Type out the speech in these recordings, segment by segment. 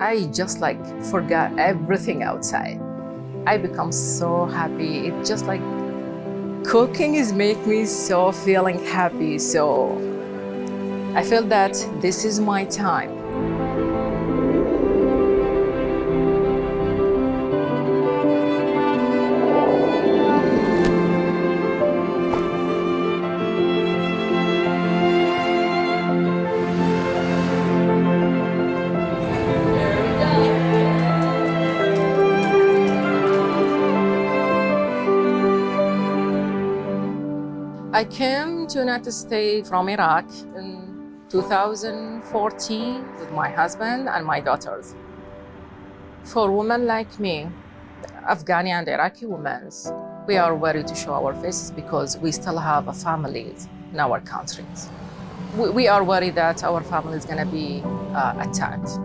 I just like forgot everything outside. I become so happy. It just like cooking is make me so feeling happy. So I feel that this is my time. I came to United States from Iraq in 2014 with my husband and my daughters. For women like me, Afghani and Iraqi women, we are worried to show our faces because we still have families in our countries. We are worried that our family is gonna be attacked.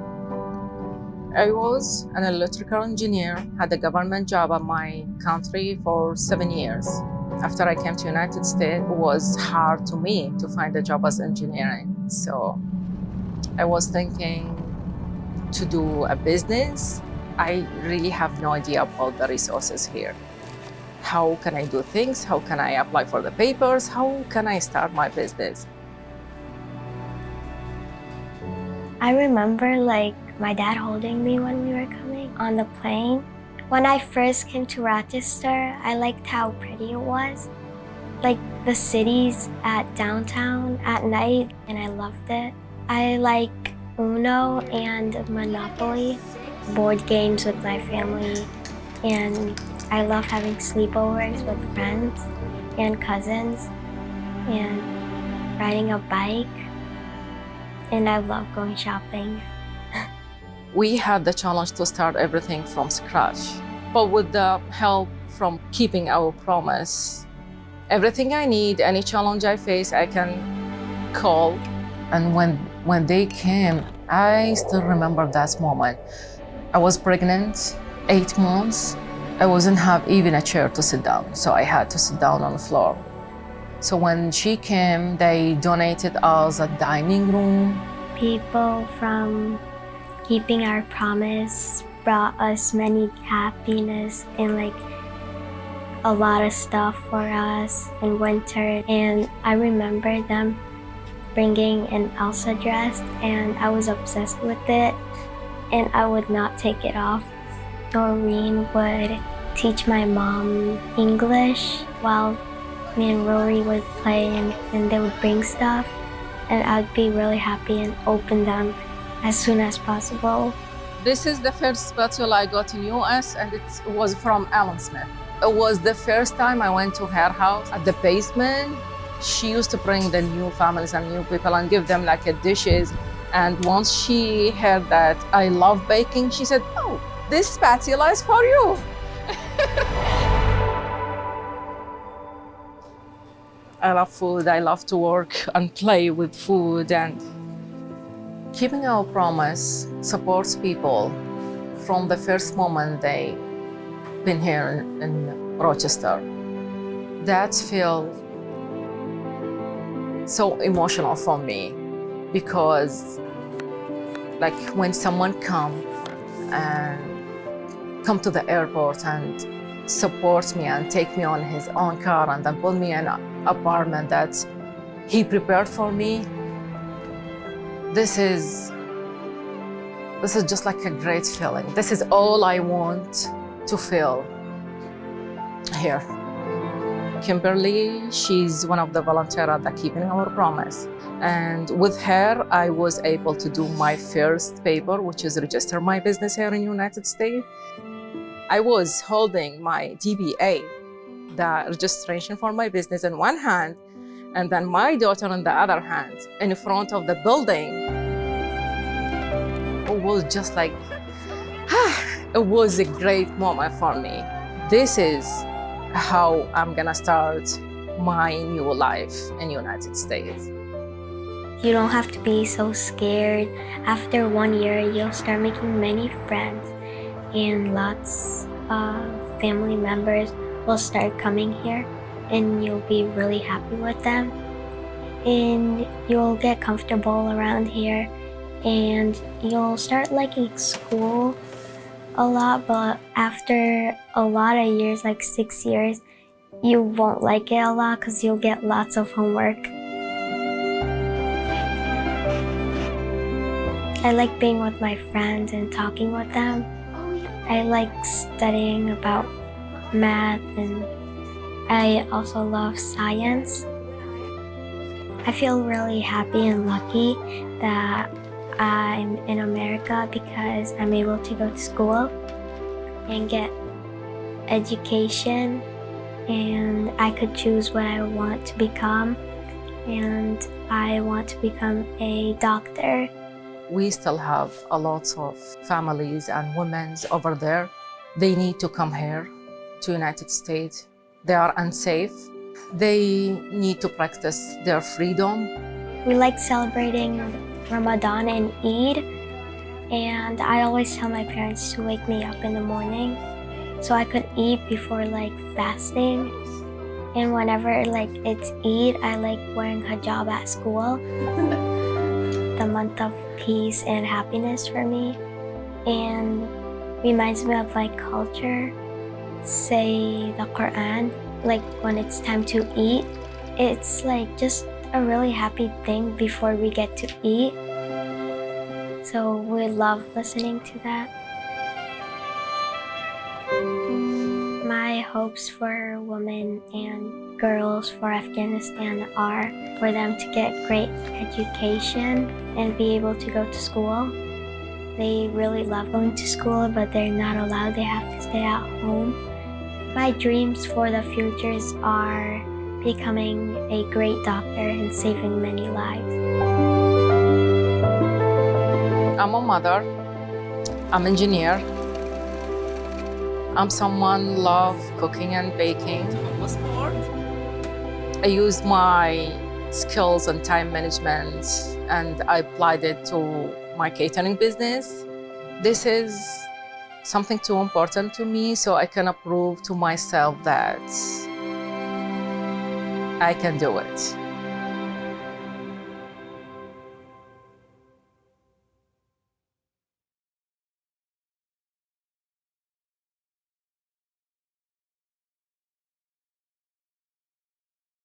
I was an electrical engineer, had a government job in my country for 7 years. After I came to United States, it was hard to me to find a job as engineering. So I was thinking to do a business. I really have no idea about the resources here. How can I do things? How can I apply for the papers? How can I start my business? I remember my dad holding me when we were coming on the plane. When I first came to Rochester, I liked how pretty it was. Like the cities at downtown at night, and I loved it. I like Uno and Monopoly, board games with my family, and I love having sleepovers with friends and cousins, and riding a bike, and I love going shopping. We had the challenge to start everything from scratch, but with the help from keeping our promise. Everything I need, any challenge I face, I can call. And when they came, I still remember that moment. I was pregnant, 8 months. I wasn't have even a chair to sit down, so I had to sit down on the floor. So when she came, they donated us a dining room. People from Keeping Our Promise brought us many happiness and a lot of stuff for us in winter. And I remember them bringing an Elsa dress, and I was obsessed with it, and I would not take it off. Doreen would teach my mom English while me and Rory would play, and they would bring stuff, and I'd be really happy and open them as soon as possible. This is the first spatula I got in US, and it was from Alan Smith. It was the first time I went to her house at the basement. She used to bring the new families and new people and give them dishes. And once she heard that I love baking, she said, "Oh, this spatula is for you." I love food. I love to work and play with food, and Keeping Our Promise supports people from the first moment they been here in Rochester. That feels so emotional for me because when someone come to the airport and supports me and take me on his own car and then put me in an apartment that he prepared for me, this is just a great feeling. This is all I want to feel here. Kimberly, she's one of the volunteers at the Keeping Our Promise. And with her, I was able to do my first paper, which is register my business here in the United States. I was holding my DBA, the registration for my business in one hand, and then my daughter in the other hand, in front of the building. It was just it was a great moment for me. This is how I'm gonna start my new life in the United States. You don't have to be so scared. After 1 year, you'll start making many friends, and lots of family members will start coming here, and you'll be really happy with them. and you'll get comfortable around here, and you'll start liking school a lot, but after a lot of years, like 6 years, you won't like it a lot because you'll get lots of homework. I like being with my friends and talking with them. I like studying about math, and I also love science. I feel really happy and lucky that I'm in America because I'm able to go to school and get education, and I could choose what I want to become, and I want to become a doctor. We still have a lot of families and women over there. They need to come here to United States. They are unsafe. They need to practice their freedom. We like celebrating Ramadan and Eid, and I always tell my parents to wake me up in the morning so I could eat before fasting. And whenever it's Eid, I like wearing hijab at school. The month of peace and happiness for me, and reminds me of culture. Say the Quran, when it's time to eat, it's just a really happy thing before we get to eat. So we love listening to that. My hopes for women and girls for Afghanistan are for them to get great education and be able to go to school. They really love going to school, but they're not allowed. They have to stay at home. My dreams for the futures are becoming a great doctor and saving many lives. I'm a mother. I'm an engineer. I'm someone love cooking and baking. I used my skills and time management, and I applied it to my catering business. This is something too important to me, so I can prove to myself that I can do it.